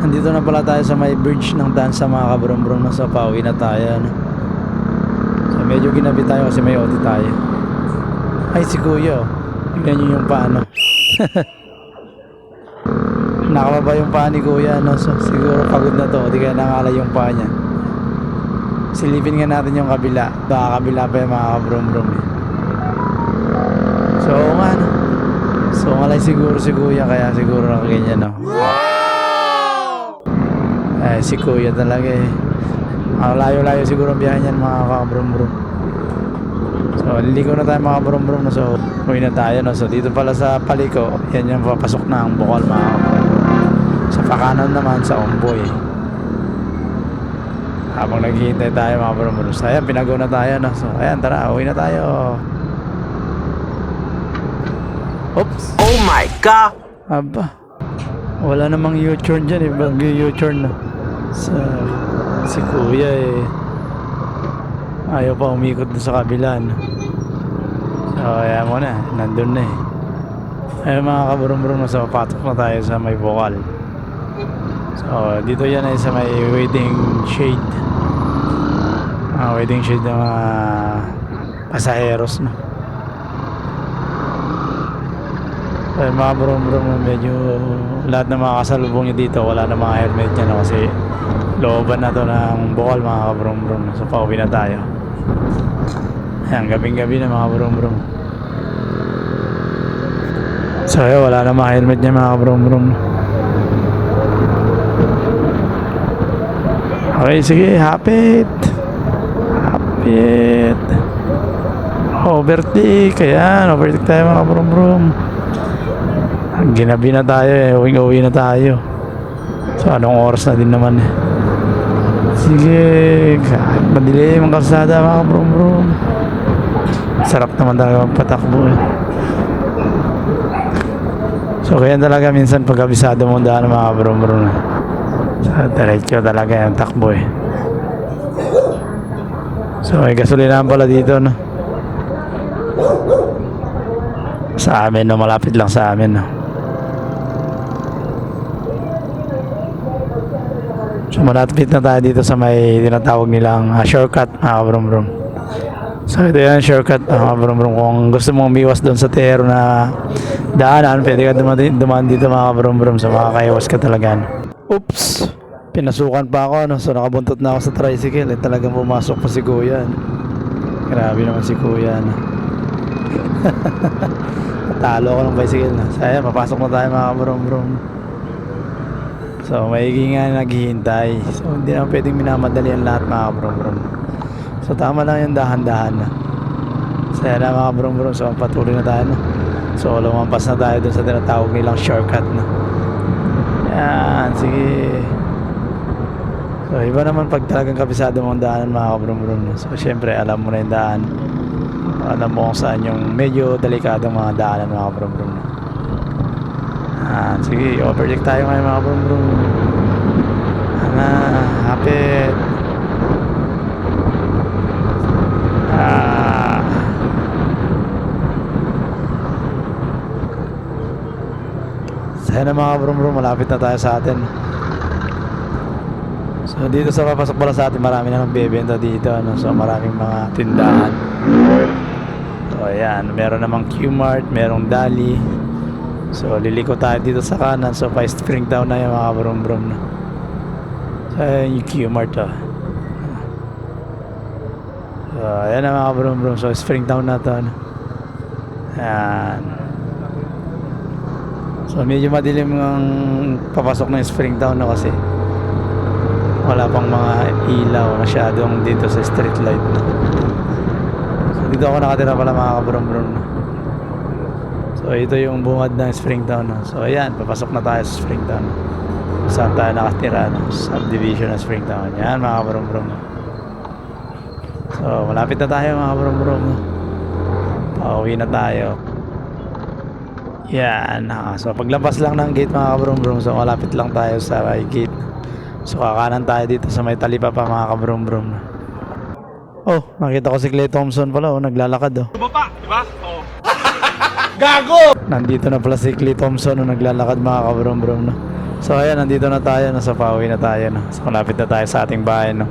Nandito na pala tayo sa may bridge ng Tansa mga kabrum-brum, na sa pauwi na tayo, no? So medyo ginabi tayo kasi may OT tayo. Ay si kuya, oh. Tignan nyo yung paano. Nakababa yung paa ni kuya, no? So siguro pagod na to, di kaya nangalay yung paa niya. Silipin nga natin yung kabila. Baka kabila pa yung mga kabrum-brum, eh. So nga, no? So ngalay siguro si kuya, kaya siguro nakaganyan, no? Eh si kuya talaga, eh. Ang layo-layo siguro ang biyahe niyan mga kabrum-brum. So liliko na tayo mga kabrum-brum, no? So uwi na tayo, no? So dito pala sa Paliko, yan yung papasok na ang Bukal mga kabrum-brum. Sa pakanan naman sa Omboy, habang naghihintay tayo mga kabrum-brum. So ayan, pinagaw na tayo, no? So ayan, tara, uwi na tayo. Oops. Oh my God! Aba, wala namang U-turn dyan, eh. Bagyo U-turn, no? So si kuya, eh, ayaw pa umikot doon sa kabila, no? So ayan mo na, nandun na, eh. Ayun mga kabrum-brum, so patok na tayo sa may Bukal. So dito yan ay sa may waiting shade, waiting shade ng mga pasaheros, no? So mga kabrum-brum, medyo lahat ng mga kasalubong nyo dito wala na mga helmet yan, no? Kasi looban na to ng Bukal mga kabrum-brum. So pauwi na tayo. Ayan, gabing-gabi na mga kabrum-brum. So ayun, wala na mga helmet niya mga kabrum-brum. Okay, sige, hapit. Hapit. Overtake. Ayan, overtake tayo mga kabrum-brum. Ginabi na tayo, eh. Uwi na tayo. So anong oras na din naman, eh. Sige, kahit madilim ang kalsada mga kabrum-brum. Sarap naman talaga magpatakbo, eh. So kaya talaga minsan pag kabisado mo daan mga kabrum-brum, so diretso talaga yung takbo, eh. So may gasolinahan pala dito, no? Sa amin, no? Malapit lang sa amin, no? So malapit na tayo dito sa may tinatawag nilang shortcut mga kabrum-brum. So ito yan, shortcut mga kabrum-brum. Kung gusto mong umiwas doon sa tero na daanan, pwede ka dumaan dito mga kabrum-brum. So makakaiwas ka talaga, no? Oops, pinasukan pa ako, no? So nakabuntot na ako sa tricycle, eh. Talagang pumasok pa si kuya, no? Grabe naman si kuya, no? Talo ako ng bicycle, no? So ayan, papasok na tayo mga kabrum-brum. So maigi nga naghihintay. So hindi naman pwedeng minamadali ang lahat mga kabrum-brum. So tama lang yung dahan-dahan na. So yan na mga kabrum-brum. So patuloy na tayo, no? So lumampas na tayo dun sa tinatawag nilang shortcut, no? Yan, sige. So iba naman pag talagang kabisado mong daanan mga kabrum-brum, no? So syempre alam mo na yung daan. Alam mo kung saan yung medyo delikadong mga daanan mga kabrum-brum, no? Sige, overtake tayo ngayon mga kabrum-brum. Hapit. Sana mga kabrum-brum, malapit na tayo sa atin. So dito sa papasok pala sa atin, marami na nagbebenta dito, ano? So maraming mga tindahan. So ayan, meron namang Q-Mart, merong Dali. So liliko tayo dito sa kanan. So pa Springtown na yung mga kabrum-brum, no? So ayan yung Q-Mart, oh. So ayan na mga kabrum-brum. So Springtown na to, no? Ayan. So medyo madilim ang papasok ng Springtown, no? Kasi wala pang mga ilaw masyadong dito sa street light, no? So dito ako nakatira pala mga kabrum-brum, no? So ito yung bungad ng Springtown, no? So ayan, papasok na tayo sa Springtown. Saan tayo nakatira, no? Subdivision ng Springtown. Yan mga kabrum-brum, no? So malapit na tayo mga kabrum-brum, no? Pauwi na tayo. Yan, so paglampas lang ng gate mga kabrum-brum, so malapit lang tayo sa may gate. So kakanan tayo dito sa may Talipapa mga kabrum-brum, no? Oh, nakita ko si Clay Thompson pala, oh, naglalakad, oh. Tumapa, di ba? Oo. Nandito na pala si Clay Thompson no, naglalakad mga kabrum-brum no. So ayan, nandito na tayo, nasa pauwi na tayo no. So malapit na tayo sa ating bahay no.